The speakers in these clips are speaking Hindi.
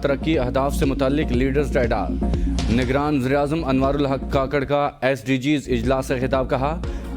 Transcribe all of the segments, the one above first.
तरक्की अहदाफ से मुताल्लिक लीडर्स डायडाल। निगरान वज़ीर-ए-आज़म अनवारुल हक काकड़ का SDGs इजलास से खिताब। कहा,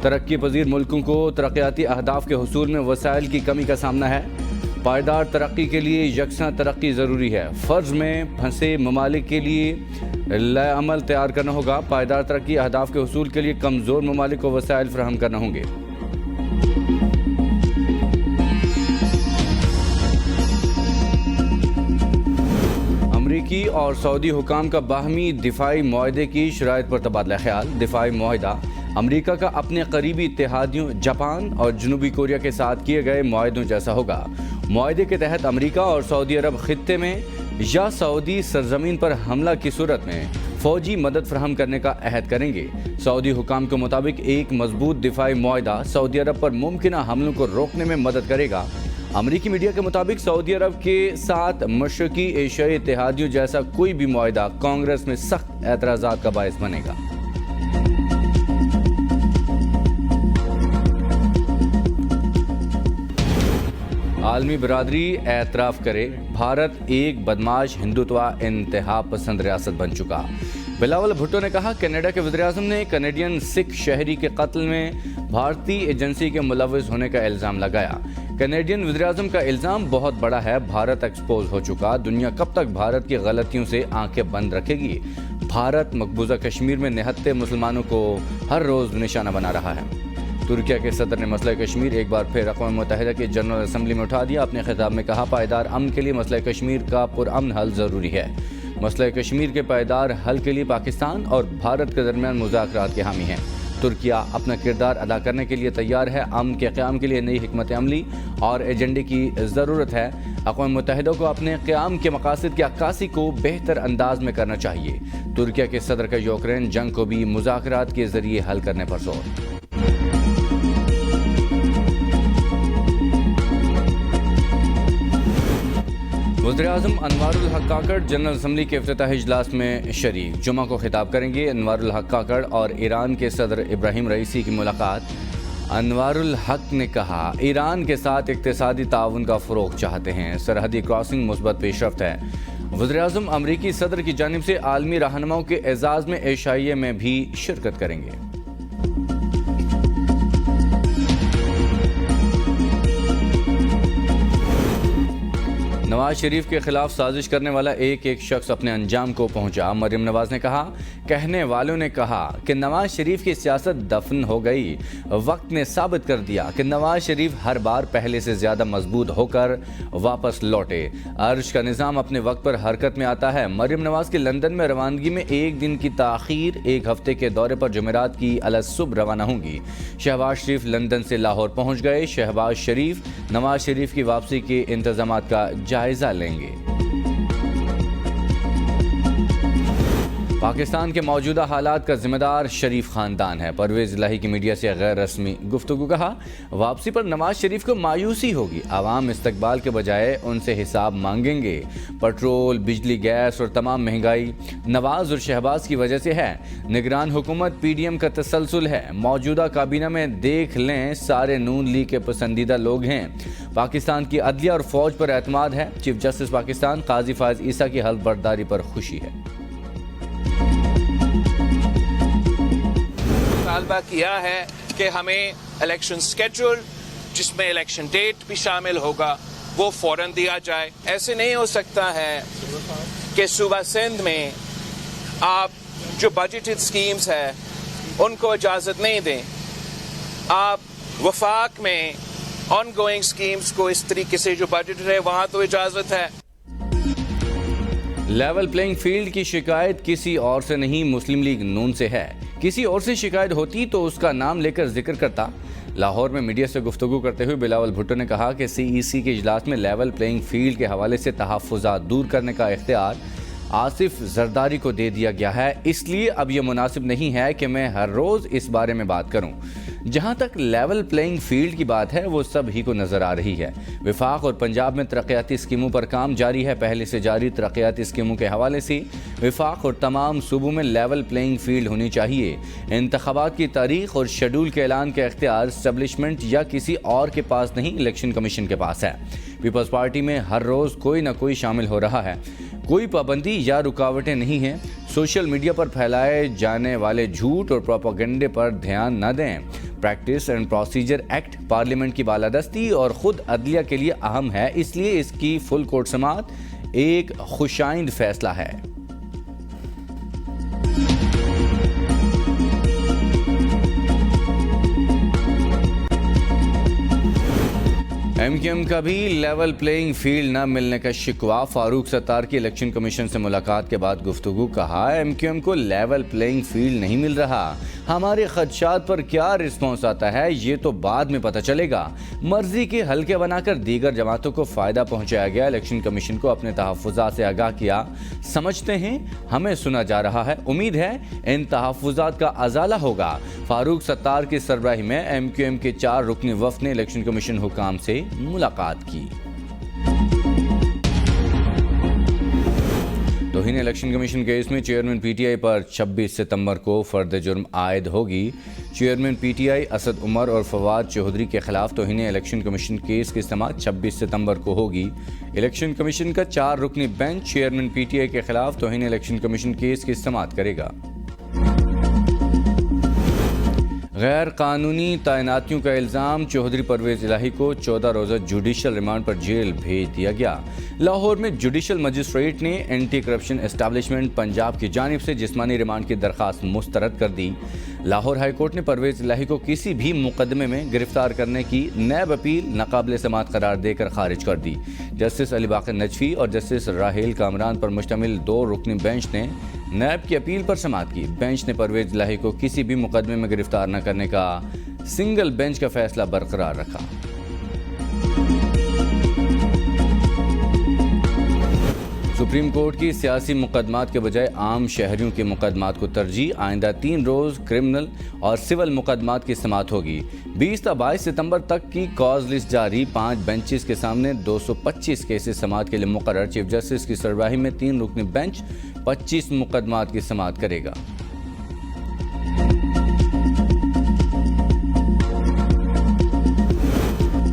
तरक्की पजीर मुल्कों को तरक्याती अहदाफ के हुसूल में वसाइल की कमी का सामना है। पायदार तरक्की के लिए यकसा तरक्की ज़रूरी है। फ़र्ज में फंसे ममालिक के लिए लय अमल तैयार करना होगा। पायदार तरक्की अहदाफ के हुसूल के लिए कमज़ोर ममालिक को वसाइल फराहम करना होंगे। अमरीकी और सऊदी हुकाम का बाहमी दिफाई मुआहदे की शराइत पर तबादला ख्याल। दिफाई मुआहदा अमरीका का अपने करीबी इत्तेहादियों जापान और जनूबी कोरिया के साथ किए गए मुआहदों जैसा होगा। मुआहदे के तहत अमरीका और सऊदी अरब खित्ते में या सऊदी सरजमीन पर हमला की सूरत में फौजी मदद फराहम करने का अहद करेंगे। सऊदी हुकाम के मुताबिक एक मजबूत दिफाई मुआहदा सऊदी अरब पर मुमकिना हमलों को रोकने में मदद करेगा। अमरीकी मीडिया के मुताबिक सऊदी अरब के साथ मशरकी एशियाई इत्तेहादियों जैसा कोई भी मुआहदा कांग्रेस में सख्त एतराज़ात का बायस बनेगा। आलमी बरादरी एतराफ़ करे, भारत एक बदमाश हिंदुत्वा इंतहा पसंद रियासत बन चुका। बिलावल भुट्टो ने कहा, कनाडा के वज़ीर-ए-आज़म ने कैनेडियन सिख शहरी के कत्ल में भारतीय एजेंसी के मुलव्वस होने का इल्ज़ाम लगाया। कैनेडियन वज़ीर-ए-आज़म का इल्ज़ाम बहुत बड़ा है। भारत एक्सपोज हो चुका। दुनिया कब तक भारत की गलतियों से आंखें बंद रखेगी? भारत मकबूजा कश्मीर में निहत्ते मुसलमानों को हर रोज़ निशाना बना रहा है। तुर्किया के सदर ने मसला कश्मीर एक बार फिर अक़वाम मुत्तहिदा की जनरल असम्बली में उठा दिया। अपने खिताब में कहा, पायदार अमन के लिए मसला कश्मीर का पुरअमन हल ज़रूरी है। मसला कश्मीर के पायदार हल के लिए पाकिस्तान और भारत के दरमियान मुज़ाकरात के हामी हैं। तुर्किया अपना किरदार अदा करने के लिए तैयार है। अमन के क़याम के लिए नई हिकमत अमली और एजेंडे की ज़रूरत है। अक़वाम मुत्तहिदा को अपने क़याम के मकासद की अक्कासी को बेहतर अंदाज में करना चाहिए। तुर्किया के सदर का यूक्रेन जंग को भी मुज़ाकरात के ज़रिए हल करने पर जोर। वज़ीर-ए-आज़म अनवारुल हक काकड़ जनरल असम्बली के इफ्तिताही इजलास में शरीक। जुमा को खिताब करेंगे। अनवारुल हक काकड़ और ईरान के सदर इब्राहिम रईसी की मुलाकात। अनवारुल हक ने कहा, ईरान के साथ इक़्तिसादी ताउन का फ़रोग़ चाहते हैं। सरहदी क्रॉसिंग मुस्बत पेशरफ्त है। वज़ीर-ए-आज़म अमरीकी सदर की जानिब से आलमी रहनुमाओं के एजाज़ में एशिया में भी शिरकत करेंगे। नवाज शरीफ के खिलाफ साजिश करने वाला एक शख्स अपने अंजाम को पहुंचा। मरियम नवाज ने कहा, कहने वालों ने कहा कि नवाज शरीफ की सियासत दफन हो गई। वक्त ने साबित कर दिया कि नवाज शरीफ हर बार पहले से ज़्यादा मजबूत होकर वापस लौटे। अर्श का निज़ाम अपने वक्त पर हरकत में आता है। मरियम नवाज की लंदन में रवानगी में एक दिन की ताख़ीर। एक हफ्ते के दौरे पर जुमेरात की अलसुब रवाना होंगी। शहबाज शरीफ लंदन से लाहौर पहुँच गए। शहबाज शरीफ नवाज शरीफ की वापसी के इंतजामात का जायजा लेंगे। पाकिस्तान के मौजूदा हालात का जिम्मेदार शरीफ खानदान है। परवेज़ इलाही की मीडिया से गैर रस्मी गुफ्तगू। कहा, वापसी पर नवाज शरीफ को मायूसी होगी। आवाम इस्तकबाल के बजाय उनसे हिसाब मांगेंगे। पेट्रोल, बिजली, गैस और तमाम महंगाई नवाज और शहबाज की वजह से है। निगरान हुकूमत PDM का तसलसल है। मौजूदा काबीना में देख लें, सारे नून लीग के पसंदीदा लोग हैं। पाकिस्तान की अदलिया और फौज पर एतमाद है। चीफ जस्टिस पाकिस्तान काजी फायज ईसा की हल्फ बर्दारी पर खुशी है। मुतालबा किया है कि हमें इलेक्शन स्केड्यूल, जिसमें इलेक्शन डेट भी शामिल होगा, वो फौरन दिया जाए। ऐसे नहीं हो सकता है कि सूबा सिंध में आप जो बजटेड स्कीम्स है उनको इजाज़त नहीं दें। आप वफाक में ऑनगोइंग स्कीम्स को इस तरीके से जो बजट है वहाँ तो इजाज़त है। लेवल प्लेइंग फील्ड की शिकायत किसी और से नहीं, मुस्लिम लीग नून से है। किसी और से शिकायत होती तो उसका नाम लेकर जिक्र करता। लाहौर में मीडिया से गुफ्तगू करते हुए बिलावल भुट्टो ने कहा कि CEC के इजलास में लेवल प्लेइंग फील्ड के हवाले से तहफ़्फ़ुज़ात दूर करने का इख्तियार आसिफ जरदारी को दे दिया गया है। इसलिए अब यह मुनासिब नहीं है कि मैं हर रोज़ इस बारे में बात करूं। जहां तक लेवल प्लेइंग फील्ड की बात है, वो सब ही को नज़र आ रही है। वफाक और पंजाब में तरक्याती स्कीमों पर काम जारी है। पहले से जारी तरक्याती स्कीमों के हवाले से वफाक और तमाम सूबों में लेवल प्लेइंग फील्ड होनी चाहिए। इंतखाबात की तारीख और शेड्यूल के ऐलान का इख्तियार एस्टेब्लिशमेंट या किसी और के पास नहीं, इलेक्शन कमीशन के पास है। पीपल्स पार्टी में हर रोज़ कोई ना कोई शामिल हो रहा है। कोई पाबंदी या रुकावटें नहीं हैं। सोशल मीडिया पर फैलाए जाने वाले झूठ और प्रोपेगेंडे पर ध्यान न दें। Practice and procedure act parliament की बालादस्ती और खुद अदलिया के लिए अहम है, इसलिए इसकी फुल कोर्ट समाअत एक खुशाइंद फैसला है। एमक्यूएम का भी लेवल प्लेइंग फील्ड न मिलने का शिकवा। फारूक सत्तार की इलेक्शन कमीशन से मुलाकात के बाद गुफ्तगू। कहा, एमक्यूएम को लेवल प्लेइंग फील्ड नहीं मिल रहा। हमारे खदशात पर क्या रिस्पॉन्स आता है ये तो बाद में पता चलेगा। मर्जी के हल्के बनाकर दीगर जमातों को फायदा पहुंचाया गया। इलेक्शन कमीशन को अपने तहफ़्फ़ुज़ात से आगाह किया। समझते हैं हमें सुना जा रहा है। उम्मीद है इन तहफ़्फ़ुज़ात का अजाला होगा। फारूक सत्तार की सरबराही में एमक्यूएम के 4 रुकनी वफ़द ने इलेक्शन कमीशन हुकाम से मुलाकात की। तौहीन इलेक्शन कमीशन केस में चेयरमैन पीटीआई पर 26 सितंबर को फर्द जुर्म आयद होगी। चेयरमैन पीटीआई असद उमर और फवाद चौधरी के खिलाफ तौहीन इलेक्शन कमीशन केस की समाअत 26 सितंबर को होगी। इलेक्शन कमीशन का 4 रुकनी बेंच चेयरमैन पीटीआई के खिलाफ तौहीन इलेक्शन कमीशन केस की समाअत करेगा। गैर कानूनी तैनातियों का इल्ज़ाम। चौधरी परवेज़ इलाही को 14 रोज़ा जुडिशल रिमांड पर जेल भेज दिया गया। लाहौर में जुडिशल मजिस्ट्रेट ने एंटी करप्शन एस्टैब्लिशमेंट पंजाब की जानिब से जिस्मानी रिमांड की दरख्वास्त मुस्तरद कर दी। लाहौर हाई कोर्ट ने परवेज़ इलाही को किसी भी मुकदमे में गिरफ्तार करने की नैब अपील नाकाबिल समाअत करार देकर खारिज कर दी। जस्टिस अली बाकर नजफी और जस्टिस राहेल कामरान पर मुश्तमिल 2 रुकनी बेंच ने नैब की अपील पर समाअत की। बेंच ने परवेज़ इलाही को किसी भी मुकदमे में गिरफ्तार न करने का सिंगल बेंच का फैसला बरकरार रखा। सुप्रीम कोर्ट की सियासी मुकदमात के बजाय आम शहरियों के मुकदमात को तरजीह। आइंदा 3 रोज़ क्रिमिनल और सिविल मुकदमात की समाअत होगी। 20 से 22 सितंबर तक की कॉज लिस्ट जारी। 5 बेंचेस के सामने 225 केसेस समाअत के लिए मुकर्रर। चीफ जस्टिस की सरबराही में 3 रुकनी बेंच 25 मुकदमात की समाअत करेगा।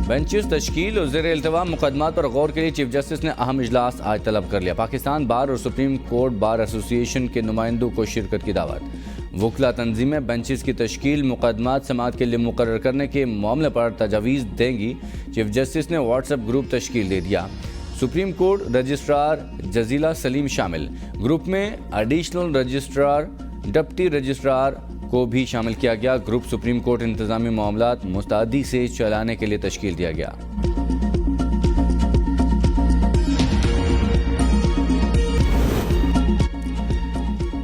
बेंचेस तश्कील और ज़ेर इल्तिवा मुकदमात पर गौर के लिए चीफ जस्टिस ने अहम इजलास आज तलब कर लिया। पाकिस्तान बार और सुप्रीम कोर्ट बार एसोसिएशन के नुमाइंदों को शिरकत की दावत। वकला तंजीमें बेंचेस की तश्कील मुकदमात समाअत के लिए मुकर्रर करने के मामले पर तजावीज़ देंगी। चीफ जस्टिस ने व्हाट्सएप ग्रुप तश्कील दे दिया। Supreme court registrar Jazila Salim शामिल। ग्रुप में एडिशनल रजिस्ट्रार, डिप्टी रजिस्ट्रार को भी शामिल किया गया। ग्रुप सुप्रीम कोर्ट इंतजामी मामलात मुस्तैदी से चलाने के लिए तश्कील दिया गया।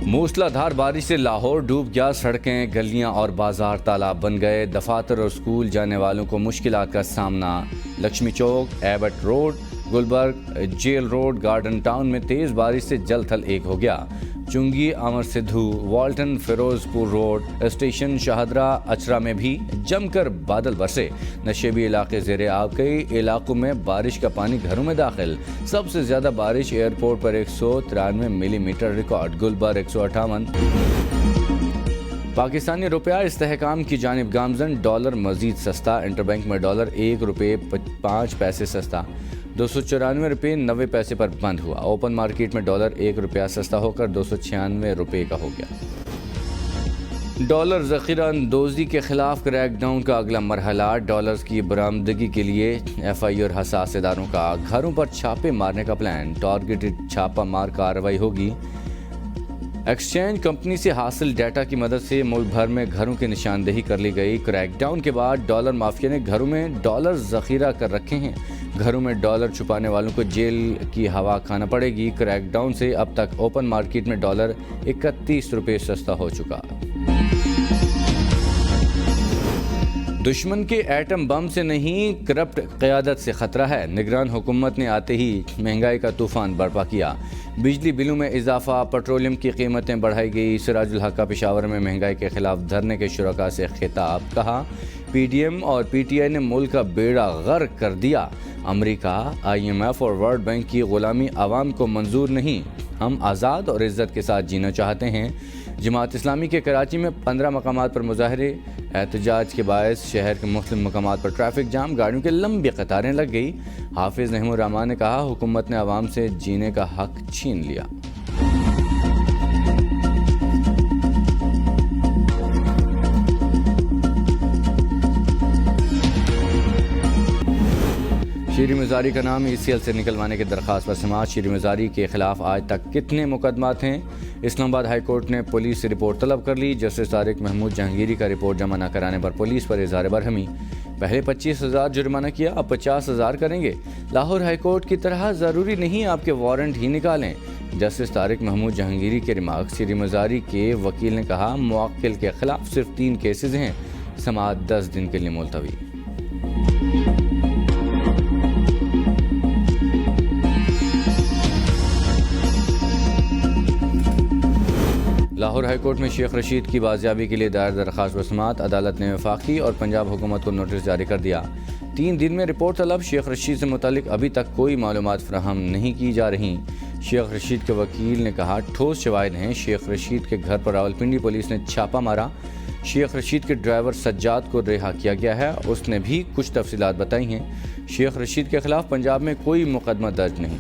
मूसलाधार बारिश से लाहौर डूब गया। सड़कें, गलियां और बाजार तालाब बन गए। दफातर और स्कूल जाने वालों को मुश्किलात का सामना। Lakshmi Chowk, Abbott Road, Gulberg, Jail Road, Garden Town में तेज़ बारिश से जल थल एक हो गया। Chungi, Amar Sidhu, Walton, Ferozepur Road, Station Shahdara, Ichhra में भी जमकर बादल बरसे। नशेबी इलाके ज़ेरे आब। कई इलाकों में बारिश का पानी घरों में दाखिल। सबसे ज़्यादा बारिश एयरपोर्ट पर 193 मिलीमीटर रिकॉर्ड। गुलबर्ग 158। पाकिस्तानी रुपया इस्तेहकाम की जानिब गामजन। डॉलर मजीद सस्ता। इंटरबैंक में डॉलर 1 रुपये 5 पैसे सस्ता 294 रुपये 90 पैसे पर बंद हुआ। ओपन मार्केट में डॉलर 1 रुपया सस्ता होकर 296 रुपये का हो गया। डॉलर ज़ख़ीरा अंदोज़ी के खिलाफ क्रैकडाउन का अगला मरहला। डॉलर्स की बरामदगी के लिए एफआई और हसास इदारों का घरों पर छापे मारने का प्लान। टारगेटेड छापा मार कार्रवाई होगी। एक्सचेंज कंपनी से हासिल डाटा की मदद से मुल्क भर में घरों की निशानदेही कर ली गई। क्रैकडाउन के बाद डॉलर माफिया ने घरों में डॉलर ज़ख़ीरा कर रखे हैं। घरों में डॉलर छुपाने वालों को जेल की हवा खाना पड़ेगी। क्रैकडाउन से अब तक ओपन मार्केट में डॉलर 31 रुपये सस्ता हो चुका। दुश्मन के एटम बम से नहीं, करप्ट क़यादत से ख़तरा है। निगरान हुकूमत ने आते ही महंगाई का तूफ़ान बर्पा किया। बिजली बिलों में इजाफा, पेट्रोलियम की कीमतें बढ़ाई गई। सिराजुल हक का पेशावर में महंगाई के खिलाफ धरने के शुरका से खिताब। कहा, पीडीएम और पीटीआई ने मुल्क का बेड़ा गर्क कर दिया। अमेरिका, IMF और वर्ल्ड बैंक की ग़ुलामी आवाम को मंजूर नहीं। हम आज़ाद और इज़्ज़त के साथ जीना चाहते हैं। जमात इस्लामी के कराची में 15 मकामात पर मुजाहरे। एहतजाज के बायस शहर के मुख्तलिफ मकामात पर ट्रैफिक जाम, गाड़ियों की लंबी कतारें लग गई। हाफिज नहीमुर रहमान ने कहा, हुकूमत ने आवाम से जीने का हक छीन लिया। शीरी मुजारी का नाम ECL से निकलवाने की दरख्वास्त पर समाअत। शीरी मुजारी के खिलाफ आज तक कितने मुकदमात हैं? इस्लामाबाद हाई कोर्ट ने पुलिस से रिपोर्ट तलब कर ली। जस्टिस तारिक महमूद जहांगीरी का रिपोर्ट जमा न कराने पर पुलिस पर इज़हार बरहमी। पहले 25,000 जुर्माना किया, अब 50,000 करेंगे। लाहौर हाई कोर्ट की तरह ज़रूरी नहीं आपके वारंट ही निकालें। जस्टिस तारिक महमूद जहांगीरी के रिमार्क। शीरी मुजारी के वकील ने कहा, मुवक्किल के खिलाफ सिर्फ 3 केसेज हैं। समाअत 10 दिन के लिए मुलतवी। लाहौर हाई कोर्ट में शेख रशीद की बाजियाबी के लिए दायर दरख्वास्त पर समाअत। अदालत ने वफाकी और पंजाब हुकूमत को नोटिस जारी कर दिया। 3 दिन में रिपोर्ट तलब। शेख रशीद से मुतालिक अभी तक कोई मालूमात फराहम नहीं की जा रही। शेख रशीद के वकील ने कहा, ठोस शवाहिद हैं। शेख रशीद के घर पर रावलपिंडी पुलिस ने छापा मारा। शेख रशीद के ड्राइवर सज्जाद को रिहा किया गया है। उसने भी कुछ तफसीलात बताई हैं। शेख रशीद के खिलाफ पंजाब में कोई मुकदमा दर्ज नहीं।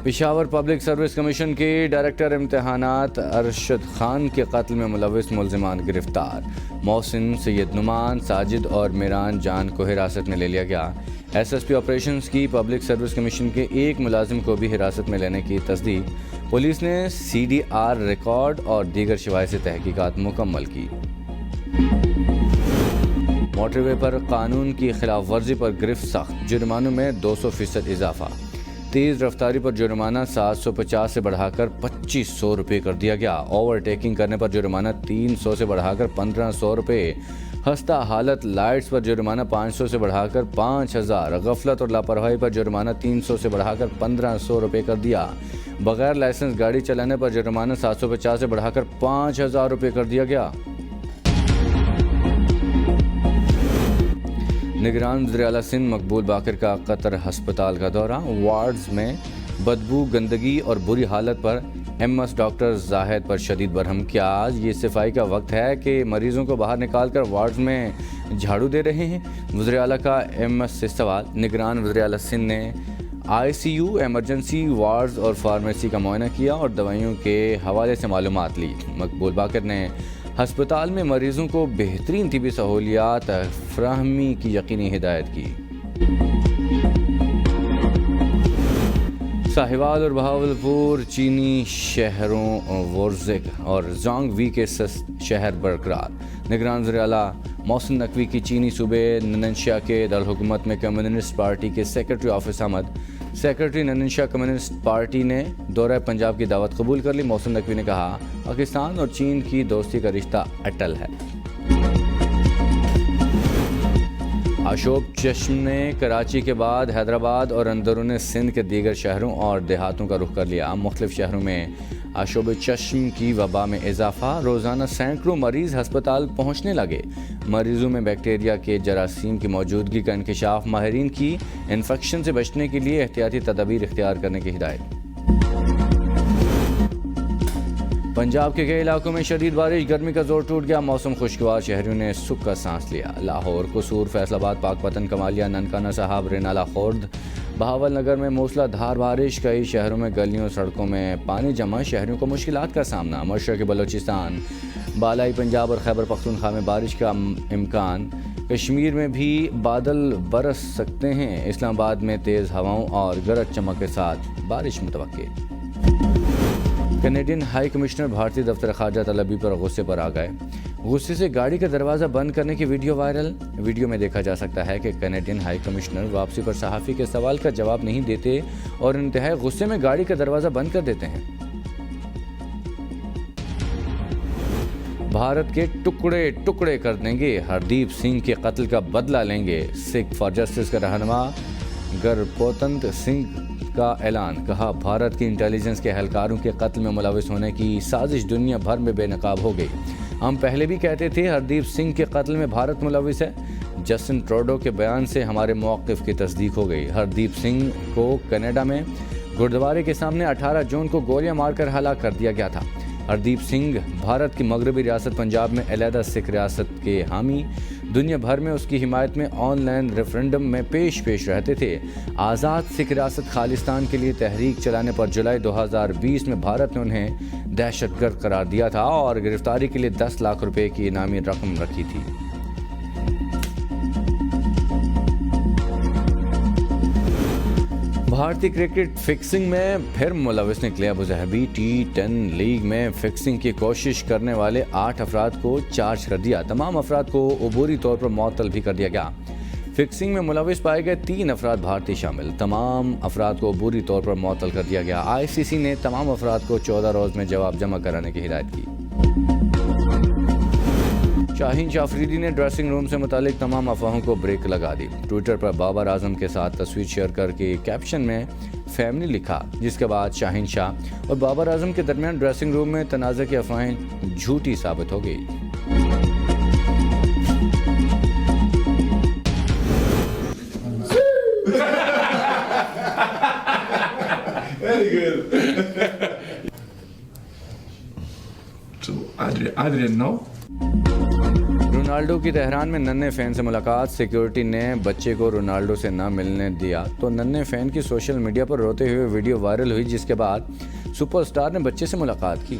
पेशावर पब्लिक सर्विस कमीशन के डायरेक्टर इम्तहानात अरशद खान के कत्ल में मुलविस मुलजिमान गिरफ्तार। मोहसिन, सैयद नुमान, साजिद और मीरान जान को हिरासत में ले लिया गया। SSP ऑपरेशंस की पब्लिक सर्विस कमीशन के एक मुलाजिम को भी हिरासत में लेने की तस्दीक। पुलिस ने CDR रिकॉर्ड और दीगर शवाहिद से तहकीकात मुकम्मल की। मोटरवे पर कानून की खिलाफ वर्जी पर गिरफ्त सख्त, जुर्मानों में 200% इजाफा। तेज़ रफ्तारी पर जुर्माना 750 से बढ़ाकर 2500 रुपये कर दिया गया। ओवरटेकिंग करने पर जुर्माना 300 से बढ़ाकर 1500 रुपये। हस्ता हालत लाइट्स पर जुर्माना 500 से बढ़ाकर 5000। गफलत और लापरवाही पर जुर्माना 300 से बढ़ाकर 1500 रुपये कर दिया। बगैर लाइसेंस गाड़ी चलाने पर जुर्माना 750 से बढ़ाकर 5000 रुपये कर दिया गया। निगरान वज़ीर आला सिंध मकबूल बाकर का कतर हस्पताल का दौरा। वार्ड्स में बदबू, गंदगी और बुरी हालत पर MS डॉक्टर जाहिद पर शदीद बरहम। क्या आज ये सफाई का वक्त है कि मरीजों को बाहर निकाल कर वार्ड्स में झाड़ू दे रहे हैं? वज़ीर आला का MS से सवाल। निगरान वज़ीर आला सिंध ने ICU, एमरजेंसी वार्ड्स और फार्मेसी का मुआयना किया और दवाइयों के हवाले से मालूमात ली। मकबूल बाकर ने हस्पताल में मरीजों को बेहतरीन तिबी सहूलियात फराहमी की यकीनी हिदायत की। साहिवाल और बहावलपुर चीनी शहरों वोर्जिक और जोंगवी के शहर बरकरार। निगरान वज़ीर आला मोहसिन नकवी की चीनी सूबे नननशिया के दारुल-हुकूमत में कम्युनिस्ट पार्टी के सेक्रेटरी ऑफिस आमद। सेक्रेटरी नननशिया कम्युनिस्ट पार्टी ने दौरा पंजाब की दावत कबूल कर ली। मोहसिन नकवी ने कहा, पाकिस्तान और चीन की दोस्ती का रिश्ता अटल है। अशोक चश्म ने कराची के बाद हैदराबाद और अंदरून सिंध के दीगर शहरों और देहातों का रुख कर लिया। मुख्तलिफ शहरों में अशोक चश्म की वबा में इजाफा। रोज़ाना सैकड़ों मरीज़ हस्पताल पहुँचने लगे। मरीजों में बैक्टीरिया के जरासीम की मौजूदगी का इंकशाफ। माहिरीन की इन्फेक्शन से बचने के लिए एहतियाती तदाबीर इख्तियार करने की हिदायत। पंजाब के कई इलाकों में शदीद बारिश, गर्मी का जोर टूट गया। मौसम खुशगवार, शहरियों ने सुख का सांस लिया। लाहौर, कसूर, फैसलाबाद, पाकपतन, कमालिया, ननकाना साहब, रेनाला, खुर्द, बहावल नगर में मूसलाधार बारिश। कई शहरों में गलियों सड़कों में पानी जमा, शहरियों को मुश्किलात का सामना। मशरक़ी बलोचिस्तान, बालाई पंजाब और खैबर पख्तूनख्वा में बारिश का इम्कान। कश्मीर में भी बादल बरस सकते हैं। इस्लामाबाद में तेज़ हवाओं और गरज चमक के साथ बारिश मुतवक्के। कैनेडियन हाई कमिश्नर भारतीय दफ्तर खारजा तलबी पर गुस्से पर आ गए। गुस्से से गाड़ी का दरवाज़ा बंद करने की वीडियो वायरल। वीडियो में देखा जा सकता है कि कैनेडियन हाई कमिश्नर वापसी पर सहाफ़ी के सवाल का जवाब नहीं देते और इंतहाई गुस्से में गाड़ी का दरवाज़ा बंद कर देते हैं। भारत के टुकड़े टुकड़े कर देंगे, हरदीप सिंह के कत्ल का बदला लेंगे। सिख फॉर जस्टिस का रहनुमा गुरपोतंत सिंह का ऐलान। कहा, भारत की इंटेलिजेंस के एहलकारों के कत्ल में मुलविस होने की साजिश दुनिया भर में बेनकाब हो गई। हम पहले भी कहते थे हरदीप सिंह के कत्ल में भारत मुलविस है। जस्टिन ट्रूडो के बयान से हमारे मौक़िफ़ की तस्दीक हो गई। हरदीप सिंह को कनाडा में गुरुद्वारे के सामने 18 जून को गोलियां मारकर हलाक कर दिया गया था। हरदीप सिंह भारत की मगरबी रियासत पंजाब में अलहदा सिख रियासत के हामी दुनिया भर में उसकी हिमायत में ऑनलाइन रेफरेंडम में पेश रहते थे। आज़ाद सिख रियासत खालिस्तान के लिए तहरीक चलाने पर जुलाई 2020 में भारत ने उन्हें दहशतगर्द करार दिया था और गिरफ्तारी के लिए 10 लाख रुपए की इनामी रकम रखी थी। भारतीय क्रिकेट फिक्सिंग में फिर मुलविस निकले। अबू ज़हबी T10 लीग में फिक्सिंग की कोशिश करने वाले 8 अफराद को चार्ज कर दिया। तमाम अफराद को अबूरी तौर पर मुअत्तल भी कर दिया गया। फिक्सिंग में मुलविस पाए गए 3 अफराद भारतीय शामिल। तमाम अफराद को अबूरी तौर पर मुअत्तल कर दिया गया। ICC ने तमाम अफराद को 14 रोज़ में जवाब जमा कराने की हिदायत की। शाहीन शाह अफरीदी ने ड्रेसिंग रूम से मुतालिक तमाम अफवाहों को ब्रेक लगा दी। ट्विटर पर बाबर आजम के साथ तस्वीर शेयर करके कैप्शन में फैमिली लिखा, जिसके बाद शाहीन शाह और बाबर आजम के दरमियान ड्रेसिंग रूम में तनाज़े की अफवाहें झूठी साबित हो गई। So I didn't know. Ronaldo की तेहरान में नन्हे फैन से मुलाकात। सिक्योरिटी ने बच्चे को रोनाल्डो से ना मिलने दिया तो नन्हे फैन की सोशल मीडिया पर रोते हुए वीडियो वायरल हुई, जिसके बाद सुपरस्टार ने बच्चे से मुलाकात की।